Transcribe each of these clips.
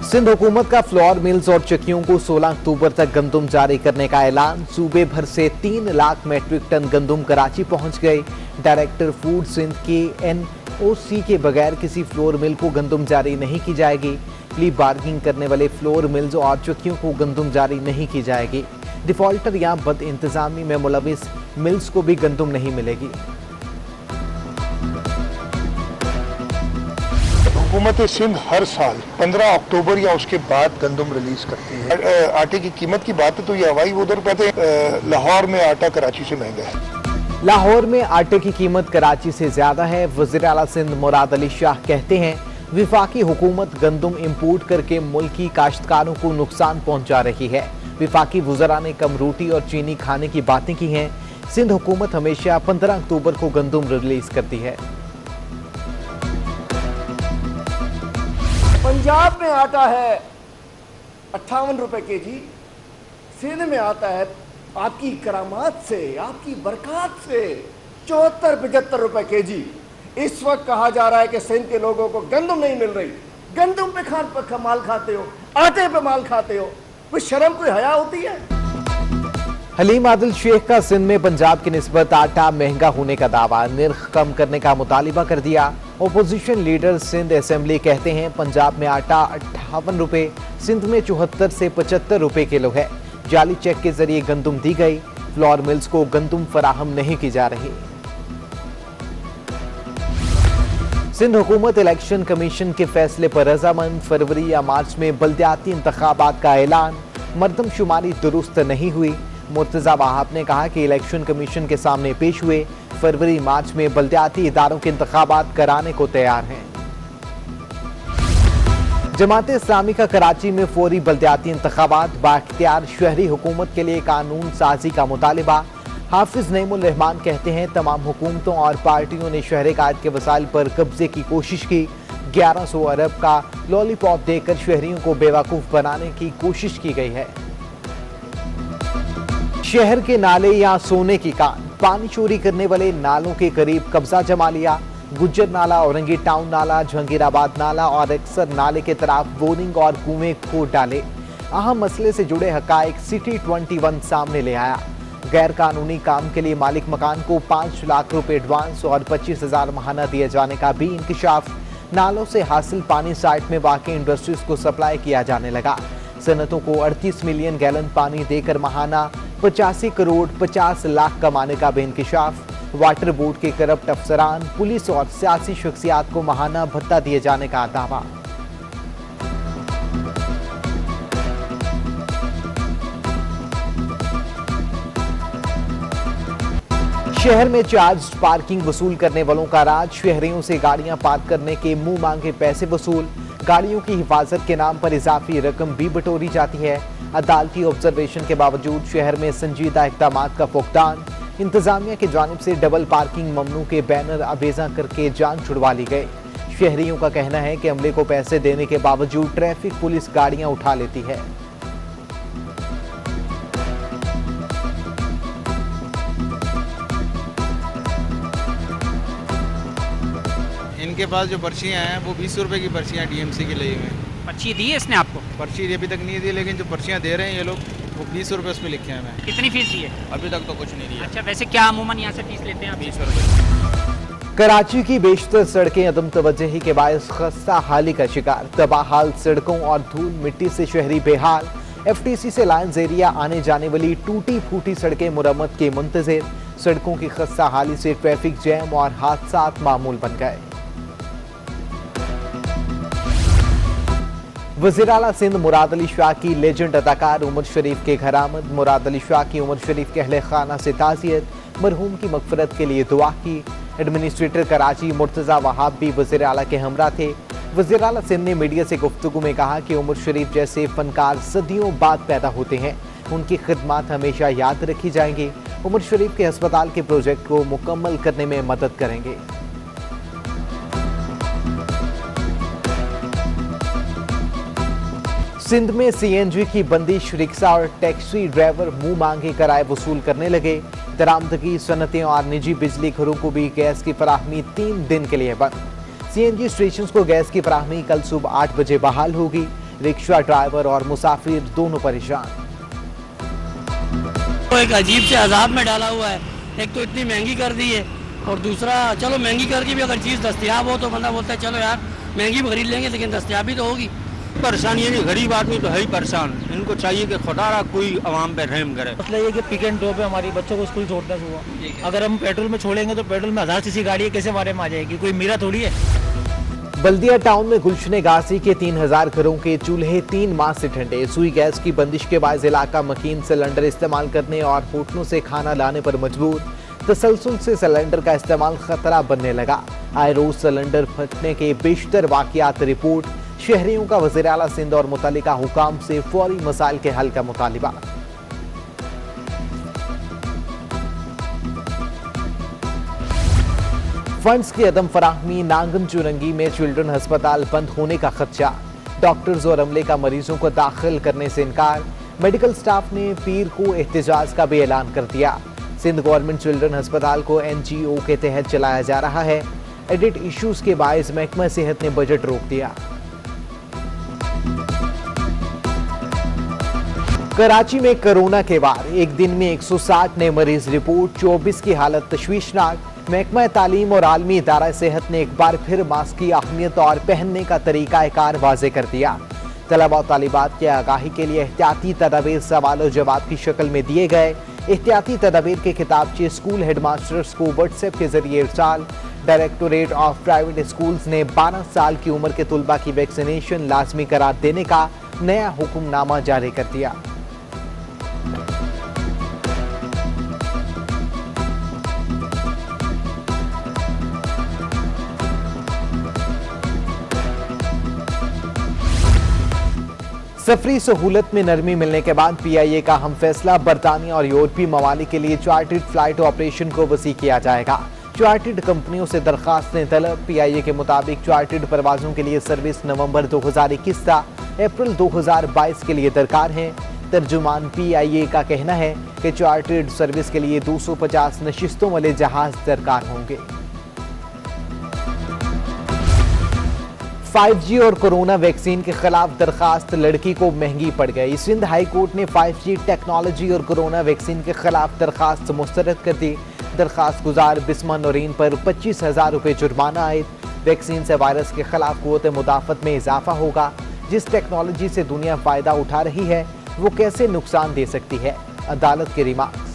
सिंध हुकूमत का flour mills और चक्कियों को 16 अक्टूबर तक गंदुम जारी करने का ऐलान। सूबे भर से 3 लाख मैट्रिक टन गंदुम कराची पहुंच गए। डायरेक्टर फूड सिंध के NOC के बगैर किसी फ्लोर मिल को गंदुम जारी नहीं की जाएगी। प्ली बार्गिंग करने वाले फ्लोर मिल्स और चक्कियों को गंदुम जारी नहीं की जाएगी। डिफॉल्टर या बद इंतजामी में मुलविस मिल्स को भी गंदुम नहीं मिलेगी। हुकूमत सिंध हर साल 15 अक्टूबर या उसके बाद गंदम रिलीज करती है। आटे की कीमत की बात है तो ये हवाई उधर कहते हैं लाहौर में आटा कराची से महंगा है। लाहौर में आटे की कीमत कराची से ज्यादा है। वज़ीर आला सिंध मुराद अली शाह कहते हैं विफाकी हुकूमत गंदम इंपोर्ट करके मुल्की काश्तकारों को नुकसान पहुंचा रही है। विफाकी वज़रा ने कम रोटी और चीनी खाने की बातें की हैं। सिंध हुकूमत हमेशा 15 अक्टूबर को गंदम रिलीज करती है। पंजाब में आटा है 58 रुपए केजी, सिंध में आता है आपकी करामात से, आपकी बरकत से 74-75 रुपए केजी। इस वक्त कहा जा रहा है कि सिंध के लोगों को गंदम नहीं मिल रही। गंदम पे माल खाते हो, आटे पे माल खाते हो, कोई शर्म कोई हया होती है? हलीम आदिल शेख का सिंध में पंजाब की निस्बत आटा महंगा होने का दावा। निर्ख कम करने का मुतालिबा कर दिया। ओपोजिशन लीडर सिंध असेंबली कहते हैं पंजाब में आटा 58 रुपए, सिंध में 74 से 75 रुपए किलो है। जाली चेक के जरिए गंदुम दी गई। फ्लोर मिल्स को गंदुम फराहम नहीं की जा रही। सिंध हुकूमत इलेक्शन कमीशन के फैसले पर रजामंद। फरवरी या मार्च में बल्दियाती इंतखाबात का ऐलान। मरदमशुमारी दुरुस्त नहीं हुई। मुर्तजा वहाब ने कहा कि इलेक्शन कमीशन के सामने पेश हुए, फरवरी मार्च में बल्दियाती इदारों के इंतखाबात कराने को तैयार हैं। जमात इस्लामी का कराची में फौरी बल्दियाती इंतखाबात। बाख्तियार शहरी हुकूमत के लिए कानून साजी का मुतालिबा। हाफिज नईमुल रहमान कहते हैं तमाम हुकूमतों और पार्टियों ने शहर कायद के वसाइल पर कब्जे की कोशिश की। 1100 अरब का लॉलीपॉप देकर शहरियों को बेवकूफ बनाने की कोशिश की गई है। शहर के नाले या सोने की कान। पानी चोरी करने वाले नालों के करीब कब्जा जमा लिया। गुज्जर नाला, औरंगी टाउन नाला, जहांगीराबाद नाला और अक्सर नाले के तरफ बोरिंग और कुएं खोद डाले। अहम मसले से जुड़े हकायक सिटी 21 सामने ले आया। गैर कानूनी काम के लिए मालिक मकान को 5 लाख रुपए एडवांस और 25,000 महाना दिए जाने का भी इंकशाफ। नालों से हासिल पानी साइट में वाकई इंडस्ट्रीज को सप्लाई किया जाने लगा। सनतों को 38 मिलियन गैलन पानी देकर महाना 85 करोड़ 50 लाख कमाने का भी इंकशाफ। वाटर बोर्ड के करप्ट अफसरान, पुलिस और सियासी शख्सियात को महाना भत्ता दिए जाने का दावा। शहर में चार्ज पार्किंग वसूल करने वालों का राज। शहरियों से गाड़ियां पार्क करने के मुंह मांगे पैसे वसूल। गाड़ियों की हिफाजत के नाम पर इजाफी रकम भी बटोरी जाती है। अदालती ऑब्जर्वेशन के बावजूद शहर में संजीदा इक़दामात का फुकदान। इंतजामिया की जानिब से डबल पार्किंग ममनू के बैनर अबेजा करके जान छुड़वा ली गई। शहरियों का कहना है कि अमले को पैसे देने के बावजूद ट्रैफिक पुलिस गाड़ियां उठा लेती है। इनके पास जो पर्चियाँ हैं वो 20 रुपए की पर्चियाँ DMC के लिए हुई। पर्ची दी है इसने आपको? पर्ची अभी तक नहीं दी, लेकिन जो पर्चियाँ दे रहे हैं ये लोग वो 20 रुपए उस पर लिखे हैं। मैं कितनी फीस दी है? अभी तक तो कुछ नहीं दिया। अच्छा, वैसे क्या अमूमन यहाँ से फीस लेते हैं आप? 20 रुपए। कराची की बेशतर सड़कें अदम तवज्जुही के बायस खस्ता हाली का शिकार। तबाह हाल सड़कों और धूल मिट्टी से शहरी बेहाल। FTC से लायंस एरिया आने जाने वाली टूटी फूटी सड़कें मुरम्मत के मुंतजिर। सड़कों की खस्ता हाली से ट्रैफिक जैम और हादसात मामूल बन गए। वज़ीर आला सिंध मुराद अली शाह की लेजेंड अदाकार उमर शरीफ के घर आमद। मुराद अली शाह की उमर शरीफ के अहले खाना से ताज़ियत। मरहूम की मगफरत के लिए दुआ की। एडमिनिस्ट्रेटर कराची मुर्तजा वहाब भी वज़ीर आला के हमरा थे। वज़ीर आला सिंध ने मीडिया से गुफ्तगू में कहा कि उमर शरीफ जैसे फनकार सदियों बाद पैदा होते हैं। उनकी खिदमत हमेशा याद रखी जाएंगी। उमर शरीफ के अस्पताल के प्रोजेक्ट को मुकम्मल करने में मदद करेंगे। सिंध में CNG की बंदिश। रिक्शा और टैक्सी ड्राइवर मुंह मांगे किराए वसूल करने लगे। दरामदगी सनतें और निजी बिजली घरों को भी गैस की फराहमी 3 दिन के लिए बंद। CNG स्टेशन को गैस की फराहमी कल सुबह 8 बजे बहाल होगी। रिक्शा ड्राइवर और मुसाफिर दोनों परेशान। तो एक अजीब से अजाब में डाला हुआ है। एक तो इतनी महंगी कर दी है और दूसरा चलो महंगी करके भी अगर चीज़ दस्तयाब हो तो बंदा बोलता है चलो यार महंगी खरीद लेंगे लेकिन दस्तयाबी तो होगी। परेशानी है, गरीब आदमी तो है ही परेशान। इनको चाहिए कि खुदा कोई आवाम पे रहम करे। मतलब ये कि पिक एंड ड्रॉप है, हमारी बच्चों को स्कूल छोड़ते हैं सुबह। अगर हम पेट्रोल में छोड़ेंगे तो पेट्रोल में 1000 सीसी गाड़ी है, कैसे बारे में आ जाएगी? कोई मीरा थोड़ी है। बल्दिया टाउन में गुलशन गाजी के 3000 घरों के चूल्हे 3 माह से ठंडे। सुई गैस की बंदिश के बायस इलाका मकीन सिलेंडर इस्तेमाल करने और होटलों से खाना लाने पर मजबूर। तसलसल से सिलेंडर का इस्तेमाल खतरा बनने लगा। आए रोज सिलेंडर फटने के बेशतर वाकयात रिपोर्ट। शहरियों का वज़ीर आला सिंध और मुतल्लिका हुकाम से फौरी मसाइल के हल का मुतालिबा। फंड्स की अदम फराहमी, नांगम चुरंगी में चिल्ड्रन अस्पताल बंद होने का खदशा। डॉक्टर्स और अमले का मरीजों को दाखिल करने से इनकार। मेडिकल स्टाफ ने पीर को एहतजाज का भी ऐलान कर दिया। सिंध गवर्नमेंट चिल्ड्रन अस्पताल को NGO के तहत चलाया जा रहा है। एडिट इश्यूज के बायस महकमा सेहत ने बजट रोक दिया। कराची में कोरोना के बाद एक दिन में 160 नए मरीज रिपोर्ट। 24 की हालत तशवीशनाक। महकमा तालीम और आलमी इदारा सेहत ने एक बार फिर मास्क की अहमियत और पहनने का तरीकाकार वाजे कर दिया। तलबा और तालिबात की आगाही के लिए एहतियाती तदाबीर सवाल और जवाब की शक्ल में दिए गए। एहतियाती तदाबीर के खिताबचे स्कूल हेडमास्टर्स को व्हाट्सएप के जरिए इरसाल। डायरेक्टोरेट ऑफ प्राइवेट स्कूल्स ने 12 साल की उम्र के तुलबा की वैक्सीनेशन लाजमी करार देने का नया हुक्मनामा जारी कर दिया। सफरी सहूलत में नरमी मिलने के बाद PIA का हम फैसला। बरतानिया और यूरोपीय ममालिक के लिए चार्टर्ड फ्लाइट ऑपरेशन को वसी किया जाएगा। चार्टर्ड कंपनियों से दरखास्तें तलब। PIA के मुताबिक चार्टर्ड परवाजों के लिए सर्विस नवंबर 2021 था, अप्रैल 2022 के लिए दरकार है। तर्जुमान PIA का कहना है कि चार्टर्ड सर्विस के लिए 250 नशिस्तों वाले जहाज दरकार होंगे। 5G और कोरोना वैक्सीन के खिलाफ दरखास्त लड़की को महंगी पड़ गई। सिंध हाई कोर्ट ने 5G टेक्नोलॉजी और कोरोना वैक्सीन के खिलाफ दरखास्त मुस्तरद कर दी। दरखास्त गुजार बिस्मा नौरीन पर 25,000 रुपये जुर्माना आयद। वैक्सीन से वायरस के खिलाफ कुव्वत मुदाफत में इजाफा होगा। जिस टेक्नोलॉजी से दुनिया फायदा उठा रही है वो कैसे नुकसान दे सकती है? अदालत के रिमार्क्स।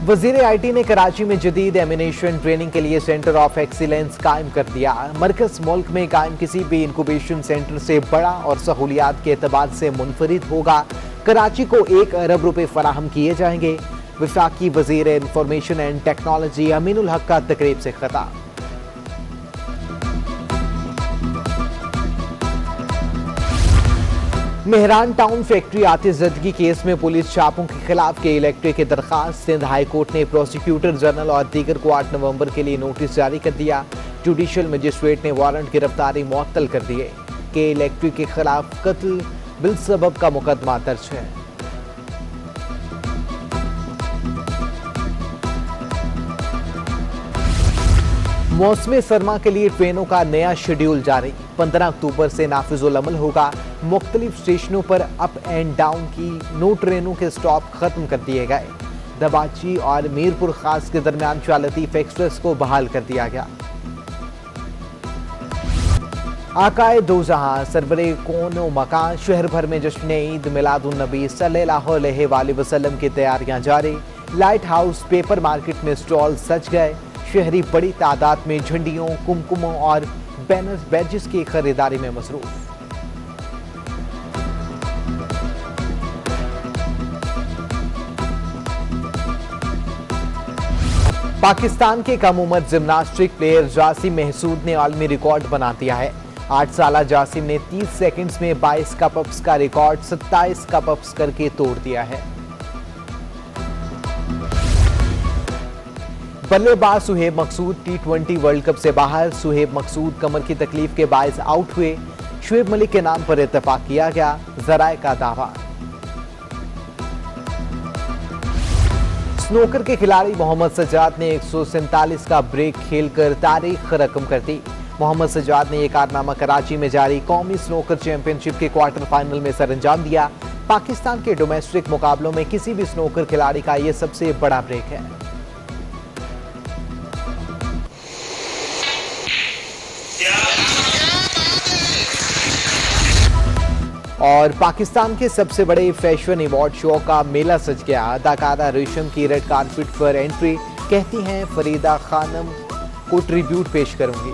वजीर IT ने कराची में जदीद एमिनेशन ट्रेनिंग के लिए सेंटर ऑफ एक्सीलेंस कायम कर दिया। मरकज मुल्क में कायम किसी भी इंक्यूबेशन सेंटर से बड़ा और सहूलियात के एतबार से मुनफरिद होगा। कराची को 1 अरब रुपए फराहम किए जाएंगे। वफाकी वजीर इंफॉर्मेशन एंड टेक्नोलॉजी अमीनुल हक का तकरीब से खिताब। मेहरान टाउन फैक्ट्री आतिशज़दगी केस में पुलिस छापों के खिलाफ के इलेक्ट्रिक की दरखास्त। सिंध हाई कोर्ट ने प्रोसिक्यूटर जनरल और दीगर को 8 नवंबर के लिए नोटिस जारी कर दिया। जुडिशल मजिस्ट्रेट ने वारंट गिरफ्तारी मुअत्तल कर दिए। के इलेक्ट्रिक के खिलाफ कत्ल बिल सबब का मुकदमा दर्ज है। मौसम सरमा के लिए ट्रेनों का नया शेड्यूल जारी। 15 अक्टूबर से नाफिजुल अमल होगा। मुख्तलिफ स्टेशनों पर अप एंड डाउन की 9 ट्रेनों के स्टॉप खत्म कर दिए गए। दबाची और मीरपुर खास के दरमियान लतीफ एक्सप्रेस को बहाल कर दिया गया। आकाए दो जहां सरवरे कौनो मकान शहर भर में जश्न ईद मिलादुन नबी सल्लल्लाहु अलैहि वसल्लम की तैयारियां जारी। लाइट हाउस पेपर मार्केट में स्टॉल सज गए। शहरी बड़ी तादाद में झंडियों, कुमकुमों और बैनर्स बैजेस की खरीदारी में मसरूफ। पाकिस्तान के कम उम्र जिम्नास्टिक प्लेयर जासिम महसूद ने आलमी रिकॉर्ड बना दिया है। 8 साला जासिम ने 30 सेकंड्स में 22 कप-अप्स का रिकॉर्ड 27 कप-अप्स करके तोड़ दिया है। बल्लेबाज सुहेब मकसूद T20 वर्ल्ड कप से बाहर। सुहेब मकसूद कमर की तकलीफ के बायस आउट हुए। शुएब मलिक के नाम पर इत्तेफाक किया गया, जराए का दावा। स्नूकर के खिलाड़ी मोहम्मद सज्जाद ने 147 का ब्रेक खेलकर तारीख रकम कर दी। मोहम्मद सज्जाद ने यह कारनामा कराची में जारी कौमी स्नूकर चैंपियनशिप के क्वार्टर फाइनल में सरअंजाम दिया। पाकिस्तान के डोमेस्टिक मुकाबलों में किसी भी स्नूकर खिलाड़ी का यह सबसे बड़ा ब्रेक है। और पाकिस्तान के सबसे बड़े फैशन अवार्ड शो का मेला सज गया। अदाकारा रेशम की रेड कारपेट पर एंट्री, कहती हैं फरीदा खानम को ट्रिब्यूट पेश करूंगी।